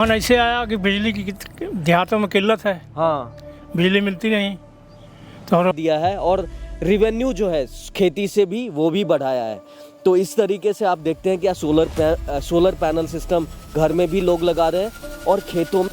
मन ऐसे आया कि बिजली की देहातों में किल्लत है, हाँ बिजली मिलती नहीं तो हम दिया है और रिवेन्यू जो है खेती से भी वो भी बढ़ाया है। तो इस तरीके से आप देखते हैं कि सोलर पैनल सिस्टम घर में भी लोग लगा रहे हैं और खेतों में।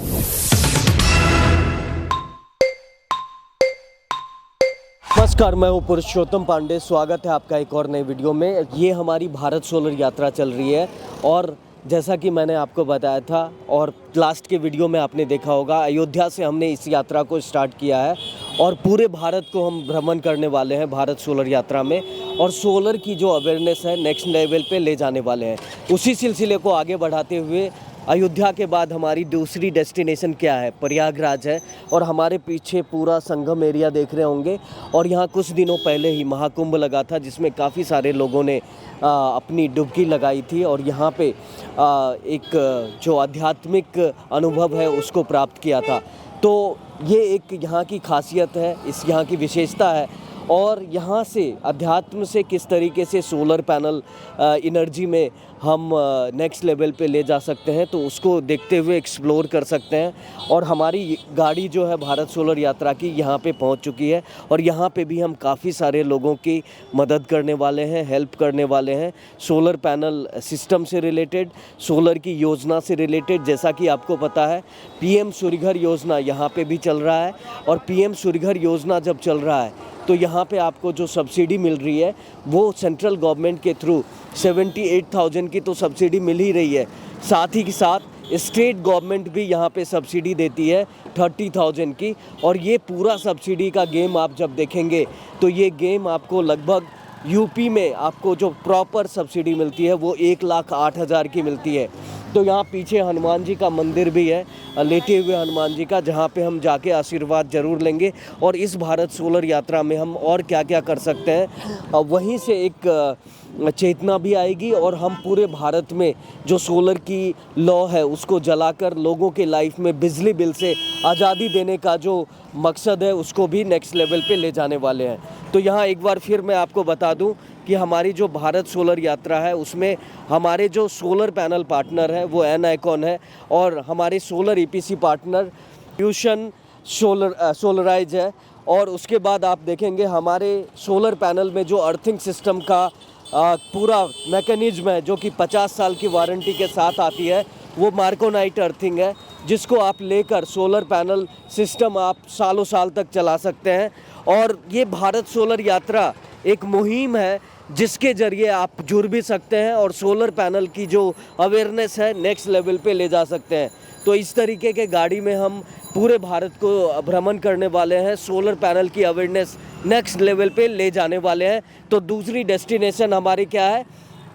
नमस्कार, मैं हूं पुरुषोत्तम पांडे। स्वागत है आपका एक और नई वीडियो में। ये हमारी भारत सोलर यात्रा चल रही है और जैसा कि मैंने आपको बताया था और लास्ट के वीडियो में आपने देखा होगा, अयोध्या से हमने इस यात्रा को स्टार्ट किया है और पूरे भारत को हम भ्रमण करने वाले हैं भारत सोलर यात्रा में। और सोलर की जो अवेयरनेस है नेक्स्ट लेवल पे ले जाने वाले हैं। उसी सिलसिले को आगे बढ़ाते हुए अयोध्या के बाद हमारी दूसरी डेस्टिनेशन क्या है, प्रयागराज है। और हमारे पीछे पूरा संगम एरिया देख रहे होंगे और यहाँ कुछ दिनों पहले ही महाकुंभ लगा था जिसमें काफ़ी सारे लोगों ने अपनी डुबकी लगाई थी और यहाँ पे एक जो आध्यात्मिक अनुभव है उसको प्राप्त किया था। तो ये एक यहाँ की खासियत है, इस यहाँ की विशेषता है। और यहाँ से अध्यात्म से किस तरीके से सोलर पैनल एनर्जी में हम नेक्स्ट लेवल पे ले जा सकते हैं, तो उसको देखते हुए एक्सप्लोर कर सकते हैं। और हमारी गाड़ी जो है भारत सोलर यात्रा की यहाँ पे पहुँच चुकी है और यहाँ पे भी हम काफ़ी सारे लोगों की मदद करने वाले हैं, हेल्प करने वाले हैं सोलर पैनल सिस्टम से रिलेटेड, सोलर की योजना से रिलेटेड। जैसा कि आपको पता है PM सूर्यघर योजना यहाँ पे भी चल रहा है और PM सूर्यघर योजना जब चल रहा है तो यहाँ पे आपको जो सब्सिडी मिल रही है वो सेंट्रल गवर्नमेंट के थ्रू 78,000 की तो सब्सिडी मिल ही रही है। साथ ही के साथ स्टेट गवर्नमेंट भी यहाँ पे सब्सिडी देती है 30,000 की। और ये पूरा सब्सिडी का गेम आप जब देखेंगे तो ये गेम आपको लगभग यूपी में आपको जो प्रॉपर सब्सिडी मिलती है वो 1,08,000 की मिलती है। तो यहाँ पीछे हनुमान जी का मंदिर भी है, लेटे हुए हनुमान जी का, जहाँ पे हम जाके आशीर्वाद जरूर लेंगे। और इस भारत सोलर यात्रा में हम और क्या क्या कर सकते हैं, वहीं से एक चेतना भी आएगी और हम पूरे भारत में जो सोलर की लॉ है उसको जलाकर लोगों के लाइफ में बिजली बिल से आज़ादी देने का जो मकसद है उसको भी नेक्स्ट लेवल पे ले जाने वाले हैं। तो यहाँ एक बार फिर मैं आपको बता दूं कि हमारी जो भारत सोलर यात्रा है उसमें हमारे जो सोलर पैनल पार्टनर है वो एनआईकॉन है और हमारे solar EPC partner fusion solarise है। और उसके बाद आप देखेंगे हमारे सोलर पैनल में जो अर्थिंग सिस्टम का पूरा मैकेनिज्म है जो कि 50 साल की वारंटी के साथ आती है, वो मार्कोनाइट अर्थिंग है जिसको आप लेकर सोलर पैनल सिस्टम आप सालों साल तक चला सकते हैं। और ये भारत सोलर यात्रा एक मुहिम है जिसके ज़रिए आप जुड़ भी सकते हैं और सोलर पैनल की जो अवेयरनेस है नेक्स्ट लेवल पे ले जा सकते हैं। तो इस तरीके के गाड़ी में हम पूरे भारत को भ्रमण करने वाले हैं, सोलर पैनल की अवेयरनेस नेक्स्ट लेवल पे ले जाने वाले हैं। तो दूसरी डेस्टिनेशन हमारी क्या है,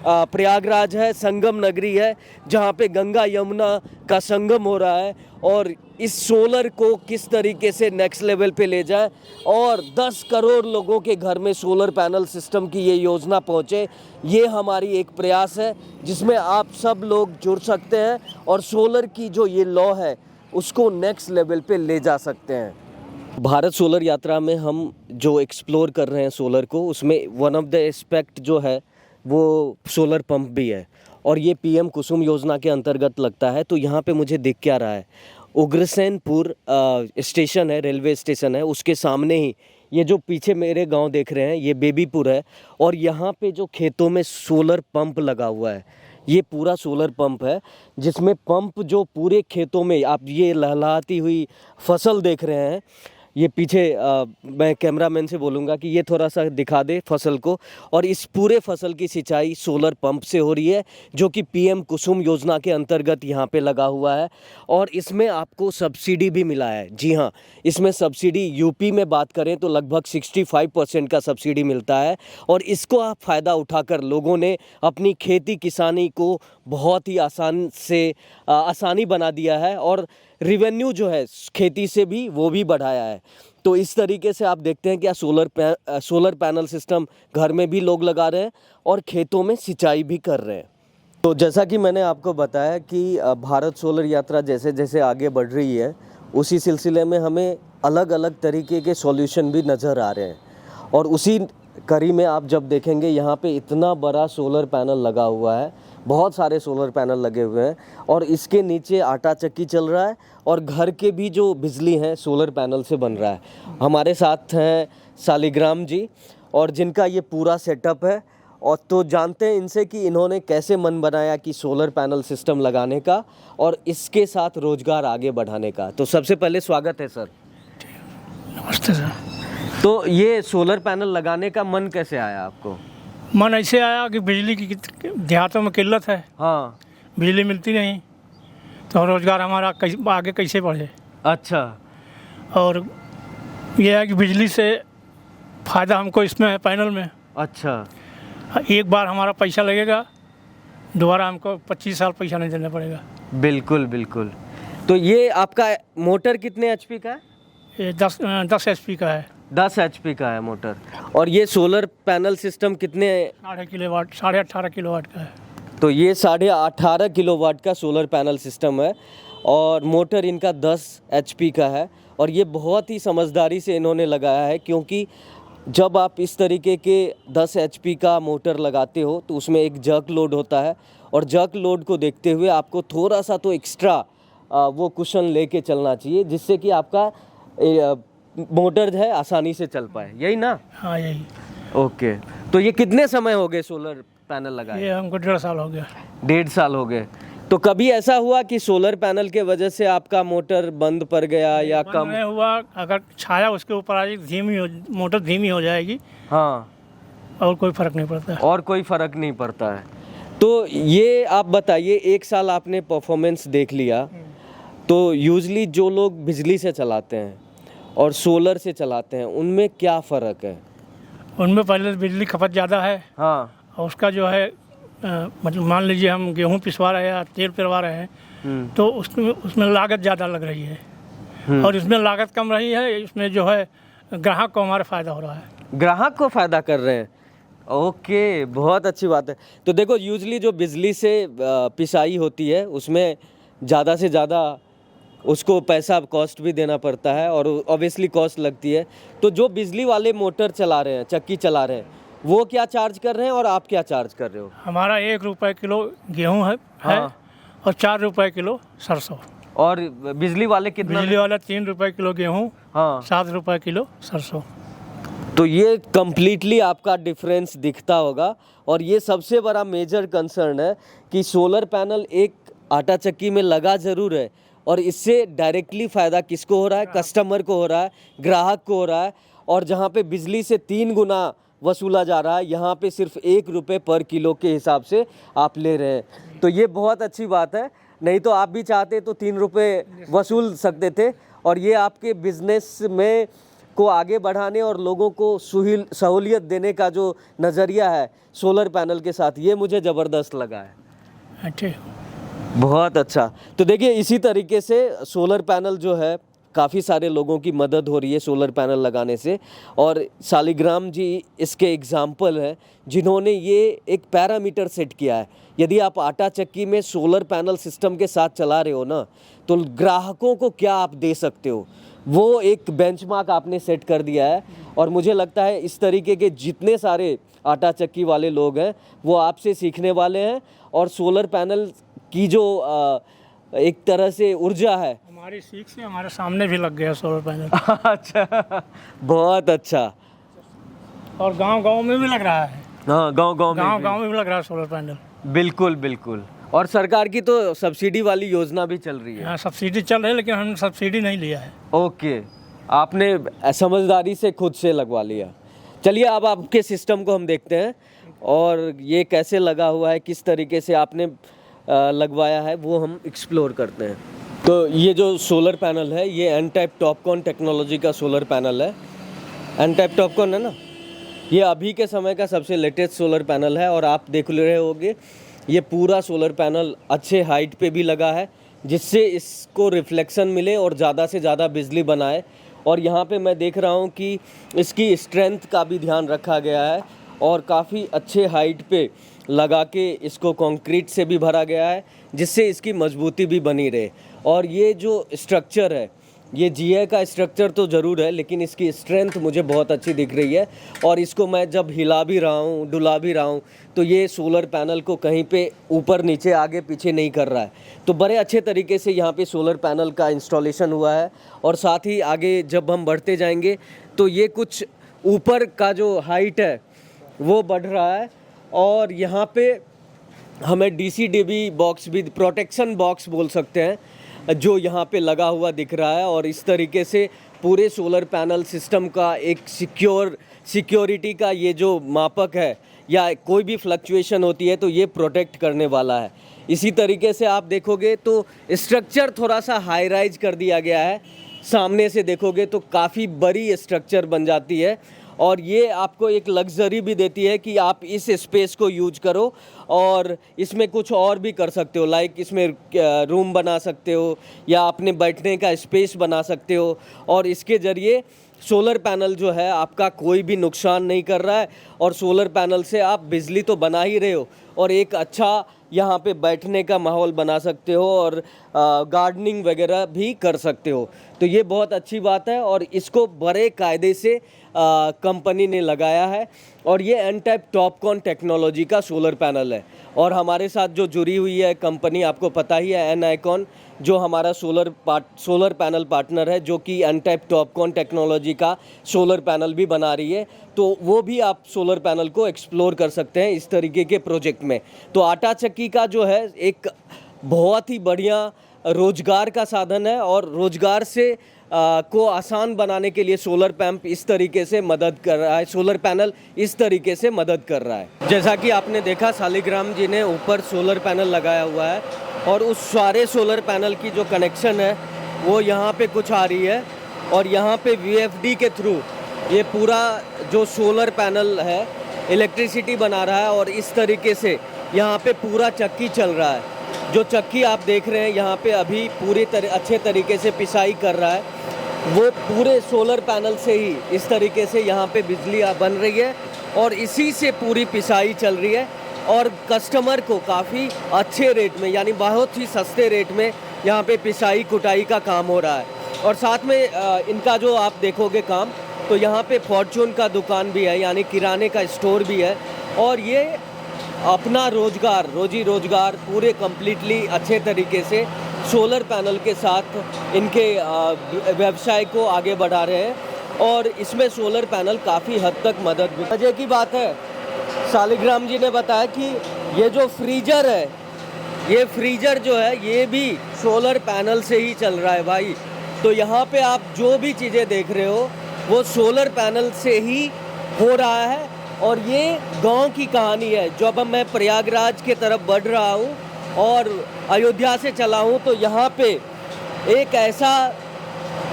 प्रयागराज है, संगम नगरी है, जहाँ पे गंगा यमुना का संगम हो रहा है। और इस सोलर को किस तरीके से नेक्स्ट लेवल पे ले जाए और 10 करोड़ लोगों के घर में सोलर पैनल सिस्टम की ये योजना पहुँचे, ये हमारी एक प्रयास है जिसमें आप सब लोग जुड़ सकते हैं और सोलर की जो ये लॉ है उसको नेक्स्ट लेवल पे ले जा सकते हैं। भारत सोलर यात्रा में हम जो एक्सप्लोर कर रहे हैं सोलर को, उसमें वन ऑफ द एस्पेक्ट जो है वो सोलर पंप भी है और ये PM कुसुम योजना के अंतर्गत लगता है। तो यहाँ पे मुझे दिख क्या रहा है, उग्रसेनपुर स्टेशन है, रेलवे स्टेशन है, उसके सामने ही ये जो पीछे मेरे गांव देख रहे हैं ये बेबीपुर है। और यहाँ पे जो खेतों में सोलर पंप लगा हुआ है, ये पूरा सोलर पंप है जिसमें पंप जो पूरे खेतों में आप ये लहलहाती हुई फसल देख रहे हैं, ये पीछे मैं कैमरामैन से बोलूँगा कि ये थोड़ा सा दिखा दे फसल को। और इस पूरे फसल की सिंचाई सोलर पंप से हो रही है जो कि PM कुसुम योजना के अंतर्गत यहाँ पे लगा हुआ है। और इसमें आपको सब्सिडी भी मिला है। जी हाँ, इसमें सब्सिडी यूपी में बात करें तो लगभग 65% का सब्सिडी मिलता है। और इसको आप फ़ायदा उठाकर लोगों ने अपनी खेती किसानी को बहुत ही आसानी बना दिया है और रिवेन्यू जो है खेती से भी वो भी बढ़ाया है। तो इस तरीके से आप देखते हैं कि सोलर पैनल सिस्टम घर में भी लोग लगा रहे हैं और खेतों में सिंचाई भी कर रहे हैं। तो जैसा कि मैंने आपको बताया कि भारत सोलर यात्रा जैसे जैसे आगे बढ़ रही है उसी सिलसिले में हमें अलग अलग तरीके के सॉल्यूशन भी नज़र आ रहे हैं। और उसी कड़ी में आप जब देखेंगे यहाँ पे इतना बड़ा सोलर पैनल लगा हुआ है, बहुत सारे सोलर पैनल लगे हुए हैं और इसके नीचे आटा चक्की चल रहा है और घर के भी जो बिजली है सोलर पैनल से बन रहा है। हमारे साथ हैं शालिग्राम जी और जिनका ये पूरा सेटअप है, और तो जानते हैं इनसे कि इन्होंने कैसे मन बनाया कि सोलर पैनल सिस्टम लगाने का और इसके साथ रोजगार आगे बढ़ाने का। तो सबसे पहले स्वागत है सर। नमस्ते सर। तो ये सोलर पैनल लगाने का मन कैसे आया आपको? मन ऐसे आया कि बिजली की देहातों में किल्लत है, हाँ। बिजली मिलती नहीं, तो रोज़गार हमारा आगे कैसे बढ़े। अच्छा। और यह है कि बिजली से फ़ायदा हमको इसमें है पैनल में। अच्छा। एक बार हमारा पैसा लगेगा, दोबारा हमको 25 साल पैसा नहीं देना पड़ेगा। बिल्कुल बिल्कुल। तो ये आपका मोटर कितने एचपी का है? ये 10 HP का है। 10 एचपी का है मोटर। और ये सोलर पैनल सिस्टम कितने? 18 किलोवाट, 18.5 किलोवाट का है। तो ये 18.5 किलोवाट का सोलर पैनल सिस्टम है और मोटर इनका 10 एचपी का है। और ये बहुत ही समझदारी से इन्होंने लगाया है, क्योंकि जब आप इस तरीके के 10 एचपी का मोटर लगाते हो तो उसमें एक जर्क लोड होता है और जर्क लोड को देखते हुए आपको थोड़ा सा तो एक्स्ट्रा वो कुशन लेके चलना चाहिए, जिससे कि आपका मोटर है आसानी से चल पाए, यही ना? हाँ यही। ओके। तो ये कितने समय हो गए सोलर पैनल लगाए? ये हमको 1.5 साल हो गया। 1.5 साल हो गए। तो कभी ऐसा हुआ कि सोलर पैनल के वजह से आपका मोटर बंद पड़ गया या कम? नहीं हुआ। अगर छाया उसके ऊपर आ जाएगी, मोटर धीमी हो जाएगी। हाँ। और कोई फ़र्क नहीं पड़ता। और कोई फ़र्क नहीं पड़ता है। तो ये आप बताइए, 1 साल आपने परफॉर्मेंस देख लिया, तो यूजली जो लोग बिजली से चलाते हैं और सोलर से चलाते हैं उनमें क्या फ़र्क है? उनमें पहले बिजली खपत ज़्यादा है। हाँ। और उसका जो है मतलब मान लीजिए हम गेहूँ पिसवा रहे हैं या तेल पिसवा रहे हैं, तो उसमें लागत ज़्यादा लग रही है। और इसमें लागत कम रही है, इसमें जो है ग्राहक को हमारा फ़ायदा हो रहा है। ग्राहक को फ़ायदा कर रहे हैं। ओके, बहुत अच्छी बात है। तो देखो, यूजली जो बिजली से पिसाई होती है उसमें ज़्यादा से ज़्यादा उसको पैसा कॉस्ट भी देना पड़ता है और ऑब्वियसली कॉस्ट लगती है। तो जो बिजली वाले मोटर चला रहे हैं, चक्की चला रहे हैं, वो क्या चार्ज कर रहे हैं और आप क्या चार्ज कर रहे हो? हमारा 1 रुपये किलो गेहूँ है, हाँ। है और 4 रुपये किलो सरसों। और बिजली वाले कितना? बिजली वाला 3 रुपये किलो गेहूँ, हाँ। 7 रुपये किलो सरसों। तो ये कम्प्लीटली आपका डिफरेंस दिखता होगा। और ये सबसे बड़ा मेजर कंसर्न है कि सोलर पैनल एक आटा चक्की में लगा ज़रूर है और इससे डायरेक्टली फ़ायदा किसको हो रहा है? कस्टमर को हो रहा है, ग्राहक को हो रहा है। और जहाँ पे बिजली से 3 गुना वसूला जा रहा है, यहाँ पे सिर्फ 1 रुपये पर किलो के हिसाब से आप ले रहे हैं। तो ये बहुत अच्छी बात है। नहीं तो आप भी चाहते तो 3 रुपये वसूल सकते थे। और ये आपके बिजनेस में को आगे बढ़ाने और लोगों को सहूलियत देने का जो नज़रिया है सोलर पैनल के साथ, ये मुझे ज़बरदस्त लगा है। अच्छा, बहुत अच्छा। तो देखिए, इसी तरीके से सोलर पैनल जो है, काफ़ी सारे लोगों की मदद हो रही है सोलर पैनल लगाने से। और शालिग्राम जी इसके एग्जाम्पल हैं जिन्होंने ये एक पैरामीटर सेट किया है। यदि आप आटा चक्की में सोलर पैनल सिस्टम के साथ चला रहे हो ना, तो ग्राहकों को क्या आप दे सकते हो, वो एक बेंचमार्क आपने सेट कर दिया है। और मुझे लगता है इस तरीके के जितने सारे आटा चक्की वाले लोग हैं वो आपसे सीखने वाले हैं। और सोलर पैनल की जो एक तरह से ऊर्जा है, हमारी सीख से हमारे सामने भी लग गया सोलर पैनल। अच्छा, बहुत अच्छा। और गांव-गांव में भी लग रहा है। हाँ, गांव-गांव में भी लग रहा है सोलर पैनल। बिल्कुल बिल्कुल। और सरकार की तो सब्सिडी वाली योजना भी चल रही है। हाँ, सब्सिडी चल रही है, लेकिन हमने सब्सिडी नहीं लिया है। ओके, आपने समझदारी से खुद से लगवा लिया। चलिए, अब आपके सिस्टम को हम देखते हैं और ये कैसे लगा हुआ है, किस तरीके से आपने लगवाया है, वो हम एक्सप्लोर करते हैं। तो ये जो सोलर पैनल है, ये एन टाइप टॉपकॉन टेक्नोलॉजी का सोलर पैनल है। एन टाइप टॉपकॉन है ना, ये अभी के समय का सबसे लेटेस्ट सोलर पैनल है। और आप देख रहे होंगे ये पूरा सोलर पैनल अच्छे हाइट पे भी लगा है, जिससे इसको रिफ्लेक्शन मिले और ज़्यादा से ज़्यादा बिजली बनाए। और यहाँ पे मैं देख रहा हूँ कि इसकी स्ट्रेंथ का भी ध्यान रखा गया है और काफ़ी अच्छे हाइट पे लगा के इसको कंक्रीट से भी भरा गया है, जिससे इसकी मजबूती भी बनी रहे। और ये जो स्ट्रक्चर है ये जीए का स्ट्रक्चर तो ज़रूर है, लेकिन इसकी स्ट्रेंथ मुझे बहुत अच्छी दिख रही है। और इसको मैं जब हिला भी रहा हूँ, डुला भी रहा हूँ, तो ये सोलर पैनल को कहीं पे ऊपर नीचे आगे पीछे नहीं कर रहा है। तो बड़े अच्छे तरीके से यहाँ पे सोलर पैनल का इंस्टॉलेशन हुआ है। और साथ ही आगे जब हम बढ़ते जाएंगे तो ये कुछ ऊपर का जो हाइट है वो बढ़ रहा है। और यहाँ पे हमें DCDB बॉक्स भी, प्रोटेक्शन बॉक्स बोल सकते हैं, जो यहाँ पे लगा हुआ दिख रहा है। और इस तरीके से पूरे सोलर पैनल सिस्टम का एक सिक्योरिटी का ये जो मापक है या कोई भी फ्लक्चुएशन होती है तो ये प्रोटेक्ट करने वाला है। इसी तरीके से आप देखोगे तो स्ट्रक्चर थोड़ा सा हाई राइज कर दिया गया है। सामने से देखोगे तो काफ़ी बड़ी स्ट्रक्चर बन जाती है। और ये आपको एक लग्जरी भी देती है कि आप इस स्पेस को यूज करो और इसमें कुछ और भी कर सकते हो। लाइक इसमें रूम बना सकते हो या अपने बैठने का स्पेस बना सकते हो। और इसके ज़रिए सोलर पैनल जो है आपका कोई भी नुकसान नहीं कर रहा है। और सोलर पैनल से आप बिजली तो बना ही रहे हो और एक अच्छा यहाँ पे बैठने का माहौल बना सकते हो और गार्डनिंग वगैरह भी कर सकते हो। तो ये बहुत अच्छी बात है और इसको बड़े कायदे से कंपनी ने लगाया है। और ये N-type टॉपकॉन टेक्नोलॉजी का सोलर पैनल है। और हमारे साथ जो जुड़ी हुई है कंपनी, आपको पता ही है, N-Icon, जो हमारा सोलर पैनल पार्टनर है, जो कि N-type टॉपकॉन टेक्नोलॉजी का सोलर पैनल भी बना रही है। तो वो भी आप सोलर पैनल को एक्सप्लोर कर सकते हैं इस तरीके के प्रोजेक्ट में। तो आटा चक्की का जो है एक बहुत ही बढ़िया रोजगार का साधन है और रोजगार से को आसान बनाने के लिए सोलर पंप इस तरीके से मदद कर रहा है, सोलर पैनल इस तरीके से मदद कर रहा है। जैसा कि आपने देखा, शालिग्राम जी ने ऊपर सोलर पैनल लगाया हुआ है और उस सारे सोलर पैनल की जो कनेक्शन है वो यहाँ पे कुछ आ रही है। और यहाँ पे VFD के थ्रू ये पूरा जो सोलर पैनल है इलेक्ट्रिसिटी बना रहा है। और इस तरीके से यहाँ पे पूरा चक्की चल रहा है। जो चक्की आप देख रहे हैं यहाँ पे अभी पूरी अच्छे तरीके से पिसाई कर रहा है, वो पूरे सोलर पैनल से ही इस तरीके से यहाँ पे बिजली बन रही है और इसी से पूरी पिसाई चल रही है। और कस्टमर को काफ़ी अच्छे रेट में, यानी बहुत ही सस्ते रेट में यहाँ पे पिसाई कुटाई का काम हो रहा है। और साथ में इनका जो आप देखोगे काम, तो यहाँ पे फॉर्चून का दुकान भी है, यानी किराने का स्टोर भी है। और ये अपना रोजी रोजगार पूरे कम्प्लीटली अच्छे तरीके से सोलर पैनल के साथ इनके व्यवसाय को आगे बढ़ा रहे हैं। और इसमें सोलर पैनल काफ़ी हद तक मदद भी। मजे की बात है, शालिग्राम जी ने बताया कि ये जो फ्रीजर है, ये फ्रीजर जो है ये भी सोलर पैनल से ही चल रहा है भाई। तो यहाँ पे आप जो भी चीज़ें देख रहे हो वो सोलर पैनल से ही हो रहा है। और ये गांव की कहानी है। जब मैं प्रयागराज के तरफ बढ़ रहा हूँ और अयोध्या से चला हूँ तो यहाँ पे एक ऐसा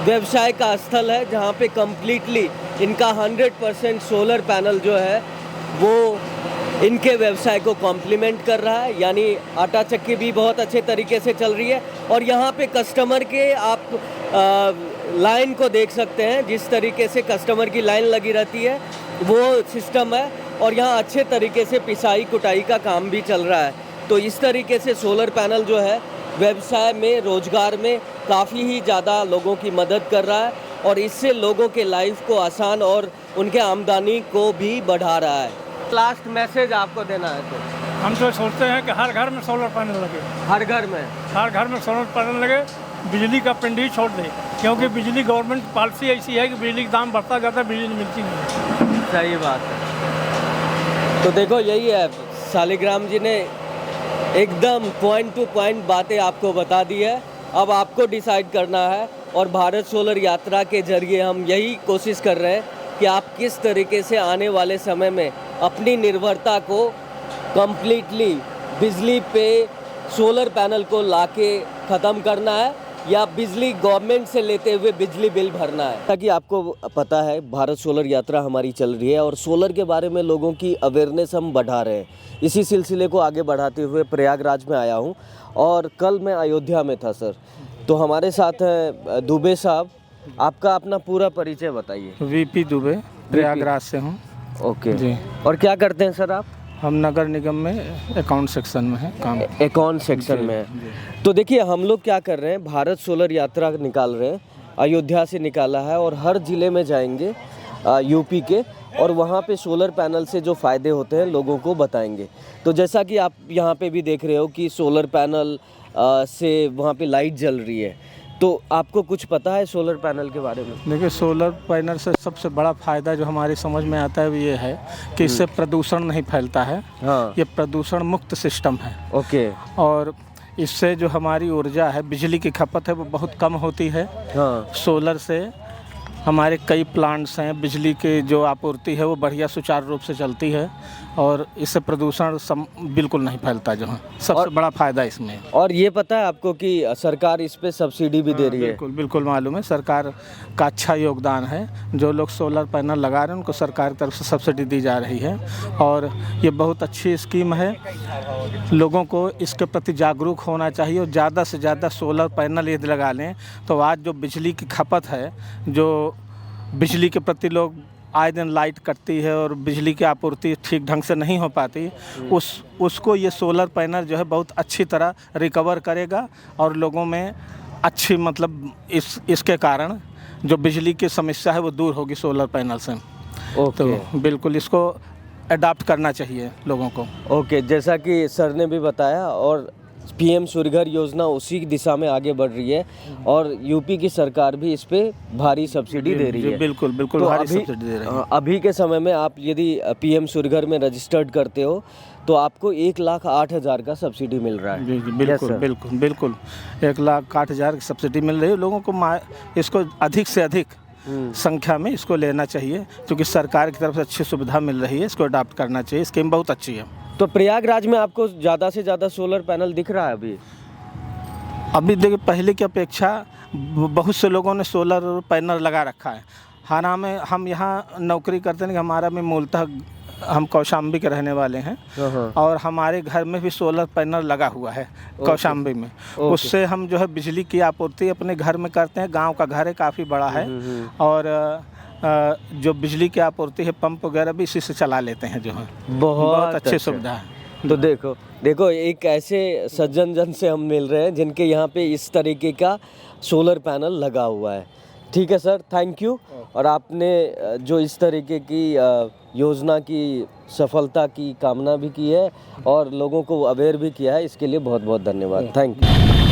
व्यवसाय का स्थल है जहाँ पे कम्प्लीटली इनका 100% सोलर पैनल जो है वो इनके व्यवसाय को कॉम्प्लीमेंट कर रहा है। यानी आटा चक्की भी बहुत अच्छे तरीके से चल रही है। और यहाँ पे कस्टमर के आप लाइन को देख सकते हैं, जिस तरीके से कस्टमर की लाइन लगी रहती है वो सिस्टम है। और यहाँ अच्छे तरीके से पिसाई कुटाई का काम भी चल रहा है। तो इस तरीके से सोलर पैनल जो है व्यवसाय में, रोजगार में काफ़ी ही ज़्यादा लोगों की मदद कर रहा है और इससे लोगों के लाइफ को आसान और उनके आमदनी को भी बढ़ा रहा है। लास्ट मैसेज आपको देना है तो हम तो सोचते हैं कि हर घर में सोलर पैनल लगे, हर घर में सोलर पैनल लगे, बिजली का पिंडी छोड़ दे। क्योंकि बिजली गवर्नमेंट पॉलिसी ऐसी है कि बिजली का दाम बढ़ता जाता है, बिजली मिलती नहीं। सही बात है। तो देखो यही है, शालिग्राम जी ने एकदम पॉइंट टू पॉइंट बातें आपको बता दी है। अब आपको डिसाइड करना है। और भारत सोलर यात्रा के जरिए हम यही कोशिश कर रहे हैं कि आप किस तरीके से आने वाले समय में अपनी निर्भरता को कम्प्लीटली बिजली पे सोलर पैनल को लाके ख़त्म करना है या बिजली गवर्नमेंट से लेते हुए बिजली बिल भरना है। ताकि आपको पता है भारत सोलर यात्रा हमारी चल रही है और सोलर के बारे में लोगों की अवेयरनेस हम बढ़ा रहे हैं। इसी सिलसिले को आगे बढ़ाते हुए प्रयागराज में आया हूँ और कल मैं अयोध्या में था सर। तो हमारे साथ हैं दुबे साहब। आपका अपना पूरा परिचय बताइए। VP दुबे, प्रयागराज से हूँ। ओके जी। और क्या करते हैं सर आप? हम नगर निगम में अकाउंट सेक्शन में है काम। अकाउंट सेक्शन में है। तो देखिए हम लोग क्या कर रहे हैं, भारत सोलर यात्रा निकाल रहे हैं अयोध्या से निकाला है और हर ज़िले में जाएंगे यूपी के, और वहाँ पे सोलर पैनल से जो फ़ायदे होते हैं लोगों को बताएंगे। तो जैसा कि आप यहाँ पे भी देख रहे हो कि सोलर पैनल से वहाँ पे लाइट जल रही है, तो आपको कुछ पता है सोलर पैनल के बारे में? देखिए, सोलर पैनल से सबसे बड़ा फ़ायदा जो हमारी समझ में आता है वो ये है कि इससे प्रदूषण नहीं फैलता है। हाँ। ये प्रदूषण मुक्त सिस्टम है। ओके। और इससे जो हमारी ऊर्जा है, बिजली की खपत है, वो बहुत कम होती है। हाँ। सोलर से हमारे कई प्लांट्स हैं, बिजली की जो आपूर्ति है वो बढ़िया सुचारू रूप से चलती है और इससे प्रदूषण बिल्कुल नहीं फैलता, जो है सबसे बड़ा फ़ायदा इसमें है। और ये पता है आपको कि सरकार इस पे सब्सिडी भी दे रही है? बिल्कुल बिल्कुल मालूम है, सरकार का अच्छा योगदान है। जो लोग सोलर पैनल लगा रहे हैं उनको सरकार की तरफ से सब्सिडी दी जा रही है और ये बहुत अच्छी स्कीम है। लोगों को इसके प्रति जागरूक होना चाहिए और ज़्यादा से ज़्यादा सोलर पैनल यदि लगा लें तो आज जो बिजली की खपत है, जो बिजली के प्रति लोग आए दिन लाइट कटती है और बिजली की आपूर्ति ठीक ढंग से नहीं हो पाती, उसको ये सोलर पैनल जो है बहुत अच्छी तरह रिकवर करेगा और लोगों में अच्छी मतलब इसके कारण जो बिजली की समस्या है वो दूर होगी सोलर पैनल से। तो बिल्कुल इसको अडॉप्ट करना चाहिए लोगों को। ओके, जैसा कि सर ने भी बताया, और पीएम सूर्यघर योजना उसी दिशा में आगे बढ़ रही है और यूपी की सरकार भी इस पे भारी सब्सिडी दे रही है। बिल्कुल बिल्कुल, तो भारी सब्सिडी दे रही है। अभी के समय में आप यदि पीएम सूर्यघर में रजिस्टर्ड करते हो तो आपको 1,08,000 का सब्सिडी मिल रहा है। जी बिल्कुल बिल्कुल बिल्कुल, 1,08,000 की सब्सिडी मिल रही है। लोगों को इसको अधिक से अधिक संख्या में इसको लेना चाहिए क्योंकि सरकार की तरफ से अच्छी सुविधा मिल रही है। इसको अडॉप्ट करना चाहिए, स्कीम बहुत अच्छी है। तो प्रयागराज में आपको ज़्यादा से ज़्यादा सोलर पैनल दिख रहा है अभी? देखिए, पहले की अपेक्षा बहुत से लोगों ने सोलर पैनल लगा रखा है। हालांकि हम यहाँ नौकरी करते हैं, हमारा में मूलतः हम कौशाम्बी के रहने वाले हैं और हमारे घर में भी सोलर पैनल लगा हुआ है कौशाम्बी में। उससे हम जो है बिजली की आपूर्ति अपने घर में करते हैं। गांव का घर है, काफ़ी बड़ा है और जो बिजली की आपूर्ति है पंप वगैरह भी इसी से चला लेते हैं, जो है बहुत अच्छी सुविधा है। तो देखो एक ऐसे सज्जन जन से हम मिल रहे हैं जिनके यहाँ पे इस तरीके का सोलर पैनल लगा हुआ है। ठीक है सर, थैंक यू। और आपने जो इस तरीके की योजना की सफलता की कामना भी की है और लोगों को अवेयर भी किया है, इसके लिए बहुत बहुत धन्यवाद। Thank you.